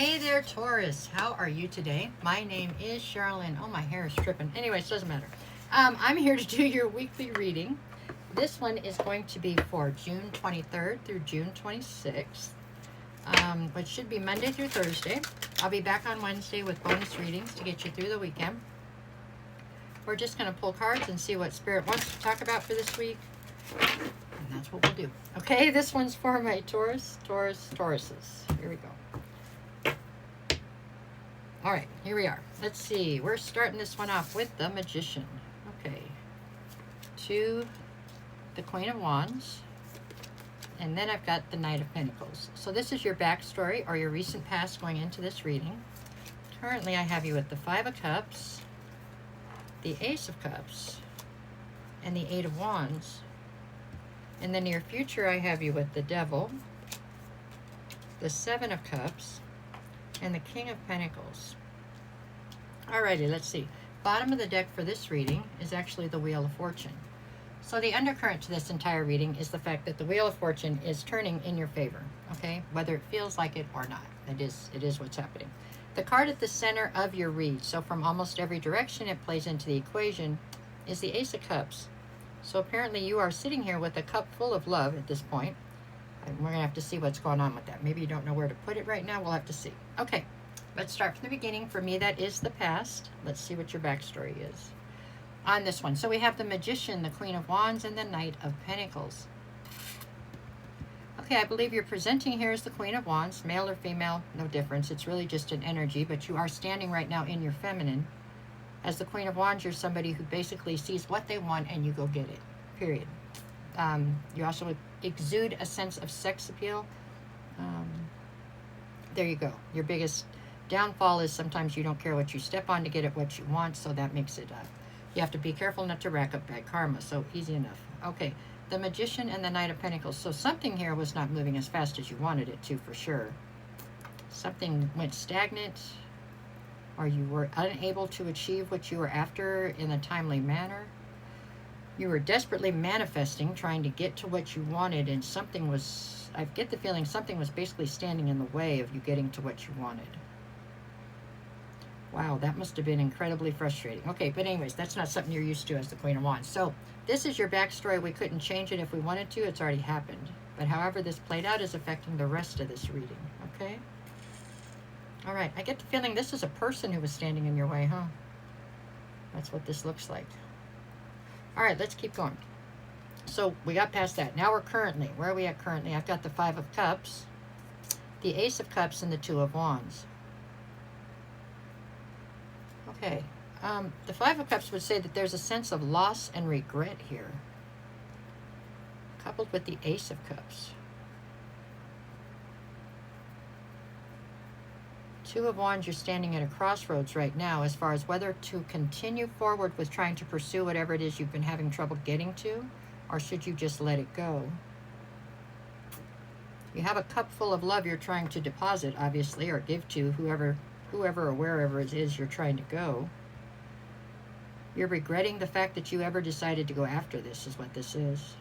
Hey there, Taurus. How are you today? My name is Charlene. Oh, my hair is tripping. Anyways, doesn't matter. I'm here to do your weekly reading. This one is going to be for June 23rd through June 26th, which should be Monday through Thursday. I'll be back on Wednesday with bonus readings to get you through the weekend. We're just going to pull cards and see what Spirit wants to talk about for this week. And that's what we'll do. Okay, this one's for my Tauruses. Here we go. All right, here we are. Let's see. We're starting this one off with the Magician. Okay. To the Queen of Wands. And then I've got the Knight of Pentacles. So this is your backstory or your recent past going into this reading. Currently, I have you with the Five of Cups, the Ace of Cups, and the Eight of Wands. In the near future, I have you with the Devil, the Seven of Cups, and the King of Pentacles. Alrighty, let's see. Bottom of the deck for this reading is actually the Wheel of Fortune. So the undercurrent to this entire reading is the fact that the Wheel of Fortune is turning in your favor, okay? Whether it feels like it or not. It is what's happening. The card at the center of your read, so from almost every direction it plays into the equation, is the Ace of Cups. So apparently you are sitting here with a cup full of love at this point. And we're going to have to see what's going on with that. Maybe you don't know where to put it right now. We'll have to see. Okay, let's start from the beginning. For me, that is the past. Let's see what your backstory is on this one. So we have the Magician, the Queen of Wands, and the Knight of Pentacles. Okay, I believe you're presenting here as the Queen of Wands, male or female, no difference. It's really just an energy, but you are standing right now in your feminine. As the Queen of Wands, you're somebody who basically sees what they want and you go get it, period. You also exude a sense of sex appeal. There you go. Your biggest downfall is sometimes you don't care what you step on to get at what you want, so that makes it you have to be careful not to rack up bad karma. So easy enough. Okay, the Magician and the Knight of Pentacles. So something here was not moving as fast as you wanted it to, for sure. Something went stagnant, or you were unable to achieve what you were after in a timely manner. You were desperately manifesting, trying to get to what you wanted, and something was, I get the feeling something was basically standing in the way of you getting to what you wanted. Wow, that must have been incredibly frustrating. Okay, but anyways, that's not something you're used to as the Queen of Wands. So this is your backstory. We couldn't change it if we wanted to. It's already happened. But however this played out is affecting the rest of this reading, okay? All right, I get the feeling this is a person who was standing in your way, huh? That's what this looks like. All right, let's keep going. So we got past that. Now we're currently, where are we at currently? I've got the Five of Cups, the Ace of Cups, and the Two of Wands. Okay, the Five of Cups would say that there's a sense of loss and regret here, coupled with the Ace of Cups. Two of Wands, you're standing at a crossroads right now as far as whether to continue forward with trying to pursue whatever it is you've been having trouble getting to, or should you just let it go? You have a cup full of love you're trying to deposit, obviously, or give to whoever or wherever it is you're trying to go. You're regretting the fact that you ever decided to go after this, is what this is.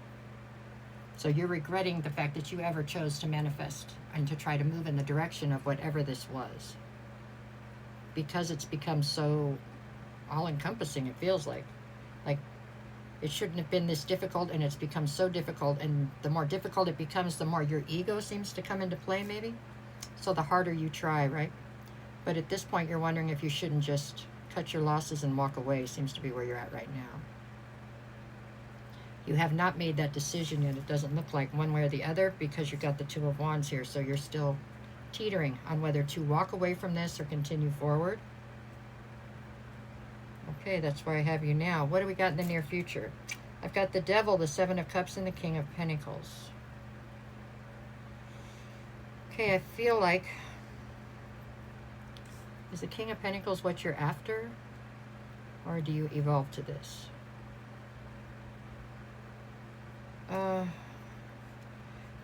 So you're regretting the fact that you ever chose to manifest and to try to move in the direction of whatever this was. Because it's become so all-encompassing, it feels like. Like, it shouldn't have been this difficult, and it's become so difficult, and the more difficult it becomes, the more your ego seems to come into play, maybe. So the harder you try, right? But at this point, you're wondering if you shouldn't just cut your losses and walk away, seems to be where you're at right now. You have not made that decision yet. It doesn't look like one way or the other because you've got the Two of Wands here, so you're still teetering on whether to walk away from this or continue forward. Okay, that's where I have you now. What do we got in the near future? I've got the Devil, the Seven of Cups, and the King of Pentacles. Okay, I feel like, is the King of Pentacles what you're after? Or do you evolve to this?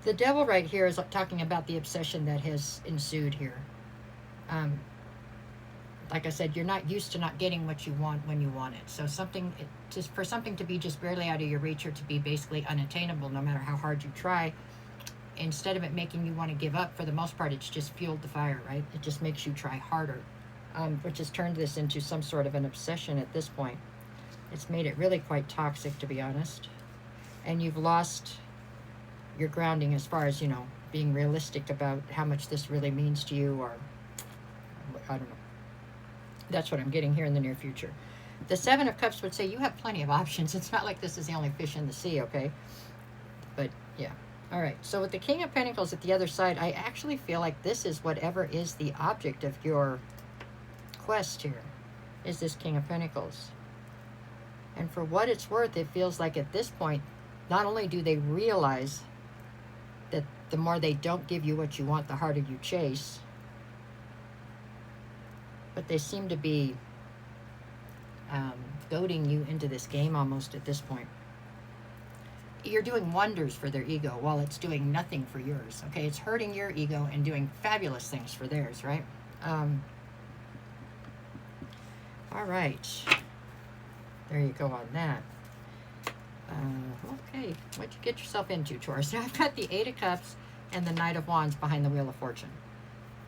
The Devil right here is talking about the obsession that has ensued here. Like I said, you're not used to not getting what you want when you want it. So for something to be just barely out of your reach or to be basically unattainable, no matter how hard you try, instead of it making you want to give up, for the most part, it's just fueled the fire, right? It just makes you try harder, which has turned this into some sort of an obsession at this point. It's made it really quite toxic, to be honest. And you've lost your grounding as far as, you know, being realistic about how much this really means to you, or I don't know. That's what I'm getting here in the near future. The Seven of Cups would say you have plenty of options. It's not like this is the only fish in the sea, okay? But, yeah. All right. So with the King of Pentacles at the other side, I actually feel like this is whatever is the object of your quest here, is this King of Pentacles. And for what it's worth, it feels like at this point, not only do they realize that the more they don't give you what you want, the harder you chase, but they seem to be goading you into this game almost at this point. You're doing wonders for their ego while it's doing nothing for yours, okay? It's hurting your ego and doing fabulous things for theirs, right? All right. There you go on that. Okay, what'd you get yourself into, Taurus? Now I've got the Eight of Cups and the Knight of Wands behind the Wheel of Fortune.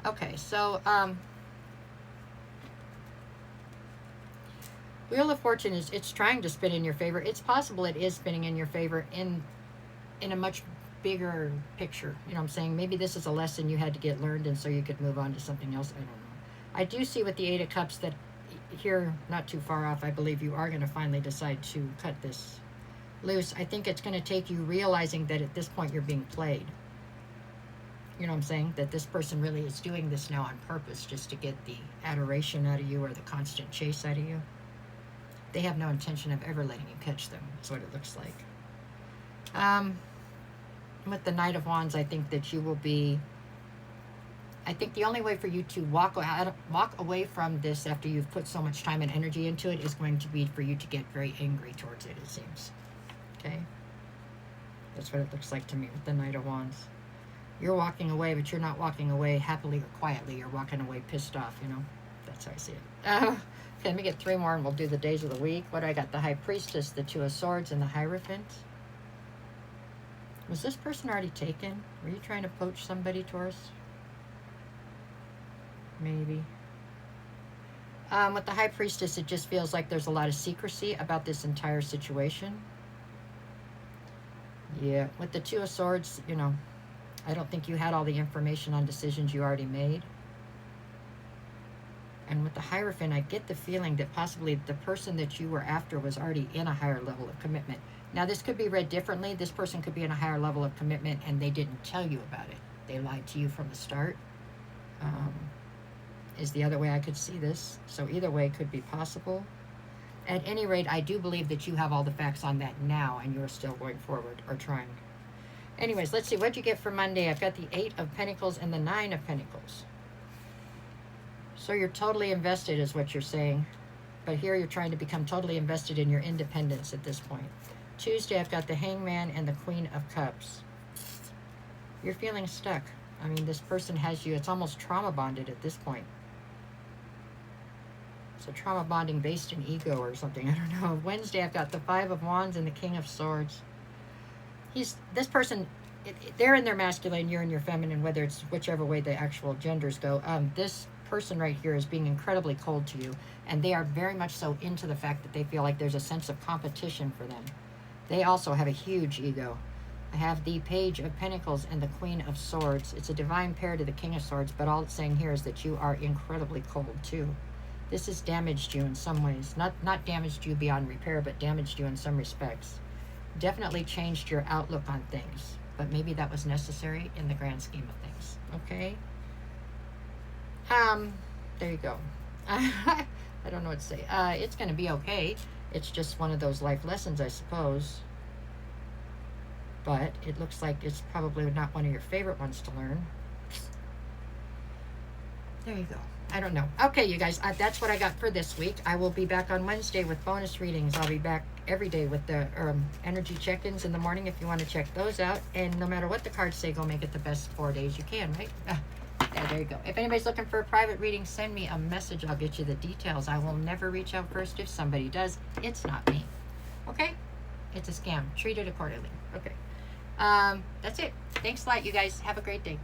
Okay, so Wheel of Fortune it's trying to spin in your favor. It's possible it is spinning in your favor in a much bigger picture. You know what I'm saying? Maybe this is a lesson you had to get learned, and so you could move on to something else. I don't know. I do see with the Eight of Cups that here, not too far off, I believe you are going to finally decide to cut this loose. I think it's going to take you realizing that at this point you're being played. You know what I'm saying? That this person really is doing this now on purpose, just to get the adoration out of you or the constant chase out of you. They have no intention of ever letting you catch them. That's what it looks like. With the Knight of Wands, I think that you will be... I think the only way for you to walk away from this after you've put so much time and energy into it is going to be for you to get very angry towards it, it seems. Okay? That's what it looks like to me with the Knight of Wands. You're walking away, but you're not walking away happily or quietly. You're walking away pissed off, you know? That's how I see it. Okay, let me get three more and we'll do the days of the week. What do I got? The High Priestess, the Two of Swords, and the Hierophant. Was this person already taken? Were you trying to poach somebody, Taurus? Maybe. With the High Priestess, it just feels like there's a lot of secrecy about this entire situation. Yeah, with the Two of Swords, you know, I don't think you had all the information on decisions you already made. And with the Hierophant, I get the feeling that possibly the person that you were after was already in a higher level of commitment. Now, this could be read differently. This person could be in a higher level of commitment and they didn't tell you about it. They lied to you from the start. Is the other way I could see this. So either way could be possible. At any rate, I do believe that you have all the facts on that now and you're still going forward or trying. Anyways, let's see. What'd you get for Monday? I've got the Eight of Pentacles and the Nine of Pentacles. So you're totally invested is what you're saying. But here you're trying to become totally invested in your independence at this point. Tuesday, I've got the Hangman and the Queen of Cups. You're feeling stuck. I mean, this person has you. It's almost trauma bonded at this point. So trauma bonding based in ego or something. I don't know. Wednesday, I've got the Five of Wands and the King of Swords. This person, they're in their masculine, you're in your feminine, whether it's whichever way the actual genders go. This person right here is being incredibly cold to you, and they are very much so into the fact that they feel like there's a sense of competition for them. They also have a huge ego. I have the Page of Pentacles and the Queen of Swords. It's a divine pair to the King of Swords, but all it's saying here is that you are incredibly cold too. This has damaged you in some ways. Not damaged you beyond repair, but damaged you in some respects. Definitely changed your outlook on things, but maybe that was necessary in the grand scheme of things. Okay? There you go. I don't know what to say. It's going to be okay. It's just one of those life lessons, I suppose. But it looks like it's probably not one of your favorite ones to learn. There you go. I don't know. Okay, you guys, that's what I got for this week. I will be back on Wednesday with bonus readings. I'll be back every day with the energy check-ins in the morning if you want to check those out. And no matter what the cards say, go make it the best 4 days you can, right? Yeah, there you go. If anybody's looking for a private reading, send me a message. I'll get you the details. I will never reach out first. If somebody does, it's not me. Okay? It's a scam. Treat it accordingly. Okay. That's it. Thanks a lot, you guys. Have a great day.